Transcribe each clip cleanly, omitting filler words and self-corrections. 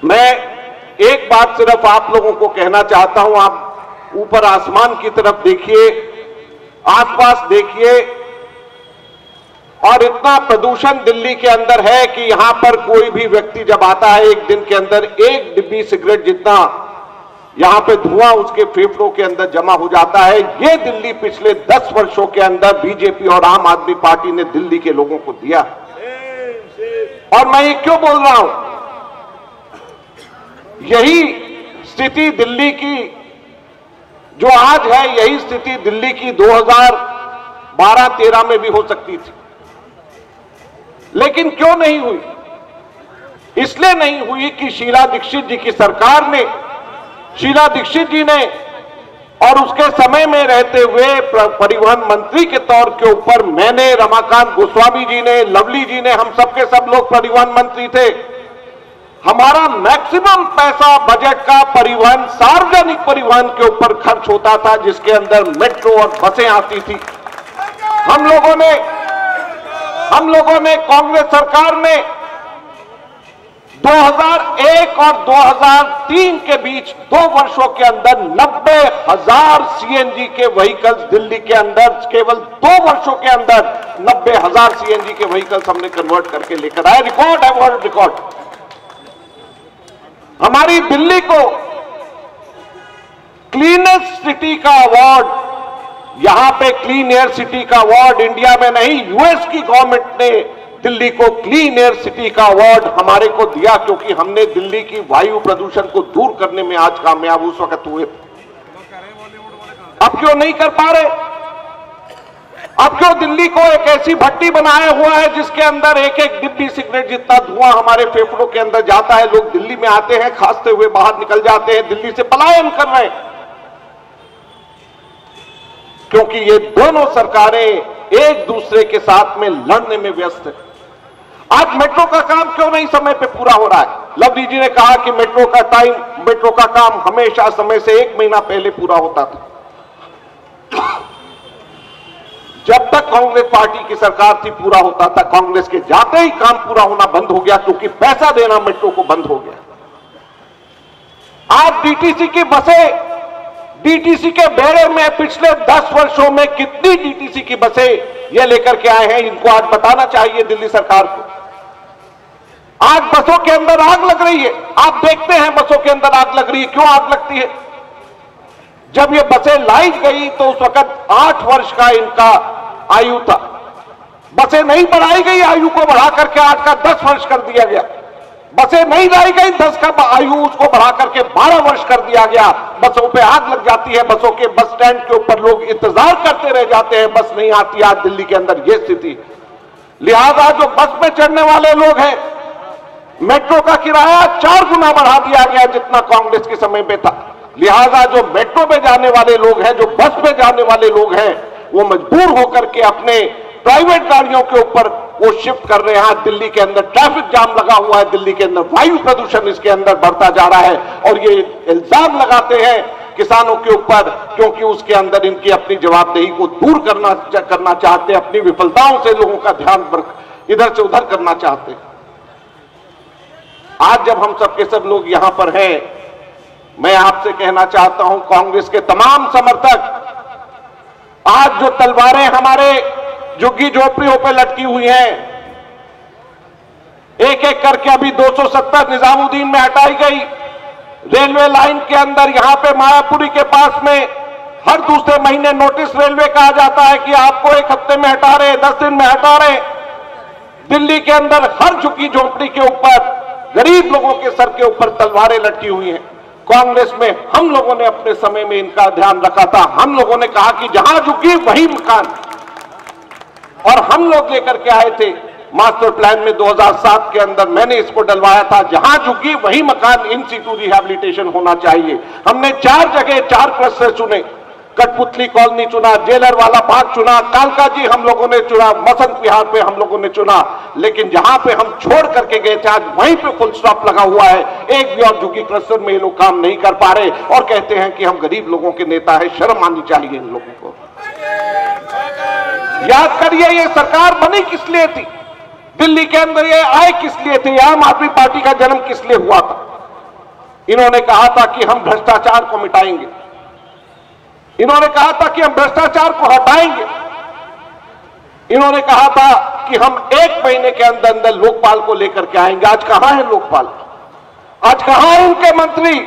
मैं एक बात सिर्फ आप लोगों को कहना चाहता हूं, आप ऊपर आसमान की तरफ देखिए, आसपास देखिए, और इतना प्रदूषण दिल्ली के अंदर है कि यहां पर कोई भी व्यक्ति जब आता है एक दिन के अंदर एक डिब्बी सिगरेट जितना यहां पे धुआं उसके फेफड़ों के अंदर जमा हो जाता है। ये दिल्ली पिछले 10 वर्षों के अंदर बीजेपी और आम आदमी पार्टी ने दिल्ली के लोगों को दिया। और मैं ये क्यों बोल रहा हूं, यही स्थिति दिल्ली की जो आज है, यही स्थिति दिल्ली की 2012-13 में भी हो सकती थी, लेकिन क्यों नहीं हुई? इसलिए नहीं हुई कि शीला दीक्षित जी की सरकार ने, शीला दीक्षित जी ने और उसके समय में रहते हुए परिवहन मंत्री के तौर के ऊपर मैंने, रमाकांत गोस्वामी जी ने, लवली जी ने, हम सबके सब लोग परिवहन मंत्री थे। हमारा मैक्सिमम पैसा बजट का परिवहन, सार्वजनिक परिवहन के ऊपर खर्च होता था, जिसके अंदर मेट्रो और बसें आती थी। हम लोगों ने कांग्रेस सरकार ने 2001 और 2003 के बीच 2 वर्षों के अंदर 90,000 सीएनजी के व्हीकल्स दिल्ली के अंदर, केवल 2 वर्षों के अंदर 90,000 सीएनजी के व्हीकल्स हमने कन्वर्ट करके लेकर आए। रिकॉर्ड है, वर्ल्ड रिकॉर्ड। हमारी दिल्ली को क्लीनेस्ट सिटी का अवार्ड, यहां पे क्लीन एयर सिटी का अवार्ड इंडिया में नहीं, यूएस की गवर्नमेंट ने दिल्ली को क्लीन एयर सिटी का अवार्ड हमारे को दिया, क्योंकि हमने दिल्ली की वायु प्रदूषण को दूर करने में आज कामयाब उस वक्त हुए। अब क्यों नहीं कर पा रहे? अब क्यों दिल्ली को एक ऐसी भट्टी बनाया हुआ है जिसके अंदर एक एक डिब्बी सिगरेट जितना धुआं हमारे फेफड़ों के अंदर जाता है। लोग दिल्ली में आते हैं, खांसते हुए बाहर निकल जाते हैं, दिल्ली से पलायन कर रहे हैं, क्योंकि ये दोनों सरकारें एक दूसरे के साथ में लड़ने में व्यस्त है। आज मेट्रो का काम क्यों नहीं समय पे पूरा हो रहा है? लवली जी ने कहा कि मेट्रो का काम हमेशा समय से 1 महीना पहले पूरा होता था। जब तक कांग्रेस पार्टी की सरकार थी पूरा होता था, कांग्रेस के जाते ही काम पूरा होना बंद हो गया, क्योंकि पैसा देना मेट्रो को बंद हो गया। आज डीटीसी की बसें, डीटीसी के बेड़े में पिछले 10 वर्षों में कितनी डीटीसी की बसें ये लेकर के आए हैं, इनको आज बताना चाहिए दिल्ली सरकार को। आज बसों के अंदर आग लग रही है, आप देखते हैं बसों के अंदर आग लग रही है। क्यों आग लगती है? जब ये बसें लाई गई तो उस वक्त 8 वर्ष का इनका आयु था। बसें नहीं बढ़ाई गई, आयु को बढ़ा करके 8 का 10 वर्ष कर दिया गया। बसें नहीं लाई गई, 10 का आयु उसको बढ़ा करके 12 वर्ष कर दिया गया। बसों पे आग लग जाती है, बसों के बस स्टैंड के ऊपर लोग इंतजार करते रह जाते हैं, बस नहीं आती। आज दिल्ली के अंदर ये स्थिति। लिहाजा जो बस में चढ़ने वाले लोग हैं, मेट्रो का किराया 4 गुना बढ़ा दिया गया जितना कांग्रेस के समय पे था। लिहाजा जो मेट्रो में जाने वाले लोग हैं, जो बस में जाने वाले लोग हैं, वो मजबूर होकर के अपने प्राइवेट गाड़ियों के ऊपर वो शिफ्ट कर रहे हैं। दिल्ली के अंदर ट्रैफिक जाम लगा हुआ है, दिल्ली के अंदर वायु प्रदूषण इसके अंदर बढ़ता जा रहा है, और ये इल्जाम लगाते हैं किसानों के ऊपर, क्योंकि उसके अंदर इनकी अपनी जवाबदेही को दूर करना चाहते हैं, अपनी विफलताओं से लोगों का ध्यान इधर से उधर करना चाहते हैं। आज जब हम सबके सब लोग यहां पर हैं, मैं आपसे कहना चाहता हूं, कांग्रेस के तमाम समर्थक, आज जो तलवारें हमारे झुग्गी झोपड़ियों पर लटकी हुई हैं, एक एक करके अभी 270 निजामुद्दीन में हटाई गई। रेलवे लाइन के अंदर यहां पे मायापुरी के पास में हर दूसरे महीने नोटिस रेलवे का आ जाता है कि आपको 1 हफ्ते में हटा रहे, 10 दिन में हटा रहे। दिल्ली के अंदर हर झुग्गी झोपड़ी के ऊपर गरीब लोगों के सर के ऊपर तलवारें लटकी हुई हैं। कांग्रेस में हम लोगों ने अपने समय में इनका ध्यान रखा था। हम लोगों ने कहा कि जहां झुकी वही मकान, और हम लोग लेकर के आए थे मास्टर प्लान में 2007 के अंदर, मैंने इसको डलवाया था, जहां झुकी वही मकान इन सिटू रिहैबिलिटेशन होना चाहिए। हमने 4 जगह 4 क्लस्टर चुने, कठपुतली कॉलोनी चुना, जेलर वाला बाग चुना, कालका जी हम लोगों ने चुना, बसंत विहार पे हम लोगों ने चुना, लेकिन जहां पे हम छोड़ करके गए थे आज वहीं पे फुल स्टॉप लगा हुआ है। एक भी और झुग्गी क्लस्टर में ये लोग काम नहीं कर पा रहे और कहते हैं कि हम गरीब लोगों के नेता है। शर्म आनी चाहिए इन लोगों को। याद करिए, ये सरकार बनी किस लिए थी, दिल्ली के अंदर ये आए किस लिए थे, आम आदमी पार्टी का जन्म किस लिए हुआ था? इन्होंने कहा था कि हम भ्रष्टाचार को मिटाएंगे, इन्होंने कहा था कि हम भ्रष्टाचार को हटाएंगे, इन्होंने कहा था कि हम 1 महीने के अंदर अंदर लोकपाल को लेकर के आएंगे। आज कहां है लोकपाल? आज कहां है इनके मंत्री?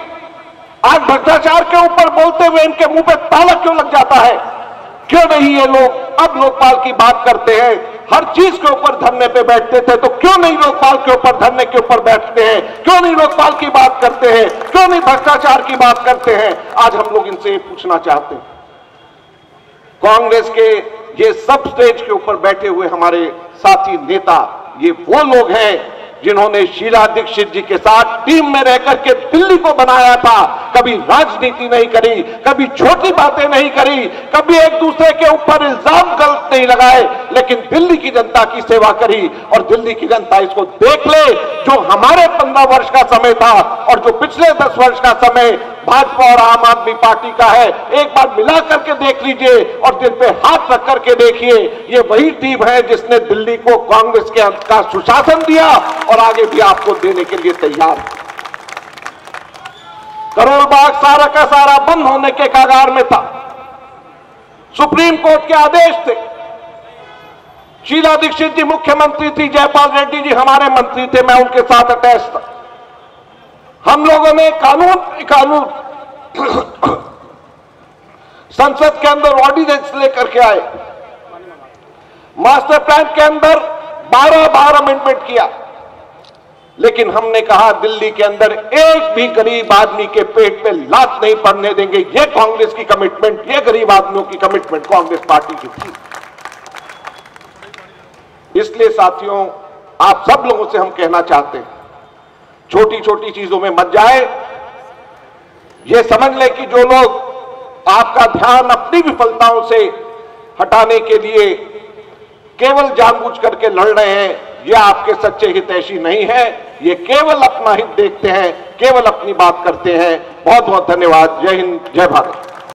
आज भ्रष्टाचार के ऊपर बोलते हुए इनके मुंह पे ताला क्यों लग जाता है? क्यों नहीं ये लोग अब लोकपाल की बात करते हैं? हर चीज के ऊपर धरने पे बैठते थे, तो क्यों नहीं लोकपाल के ऊपर धरने के ऊपर बैठते हैं? क्यों नहीं लोकपाल की बात करते हैं? क्यों नहीं भ्रष्टाचार की बात करते हैं? आज हम लोग इनसे ये पूछना चाहते हैं। कांग्रेस के ये सब स्टेज के ऊपर बैठे हुए हमारे साथी नेता, ये वो लोग हैं जिन्होंने शीला दीक्षित जी के साथ टीम में रहकर के दिल्ली को बनाया था। कभी राजनीति नहीं करी, कभी छोटी बातें नहीं करी, कभी एक दूसरे के ऊपर इल्जाम गलत नहीं लगाए, लेकिन दिल्ली की जनता की सेवा करी। और दिल्ली की जनता इसको देख ले, जो हमारे 15 वर्ष का समय था और जो पिछले 10 वर्ष का समय भाजपा और आम आदमी पार्टी का है, एक बार मिला करके देख लीजिए और दिल पे हाथ रख करके देखिए। ये वही टीम है जिसने दिल्ली को कांग्रेस के का सुशासन दिया और आगे भी आपको देने के लिए तैयार है। करोल बाग सारा का सारा बंद होने के कगार में था। सुप्रीम कोर्ट के आदेश थे। शीला दीक्षित जी मुख्यमंत्री थी, जयपाल रेड्डी जी हमारे मंत्री थे, मैं उनके साथ अटैच था। हम लोगों ने कानून संसद के अंदर ऑर्डिनेंस लेकर के आए, मास्टर प्लान के अंदर 12 बार अमेंडमेंट किया, लेकिन हमने कहा दिल्ली के अंदर एक भी गरीब आदमी के पेट पे लात नहीं पड़ने देंगे। ये कांग्रेस की कमिटमेंट, ये गरीब आदमियों की कमिटमेंट कांग्रेस पार्टी की थी। इसलिए साथियों, आप सब लोगों से हम कहना चाहते हैं, छोटी छोटी चीजों में मत जाए। ये समझ ले कि जो लोग आपका ध्यान अपनी विफलताओं से हटाने के लिए केवल जानबूझ करके लड़ रहे हैं, ये आपके सच्चे हितैषी नहीं है। ये केवल अपना हित देखते हैं, केवल अपनी बात करते हैं। बहुत बहुत धन्यवाद। जय हिंद, जय भारत।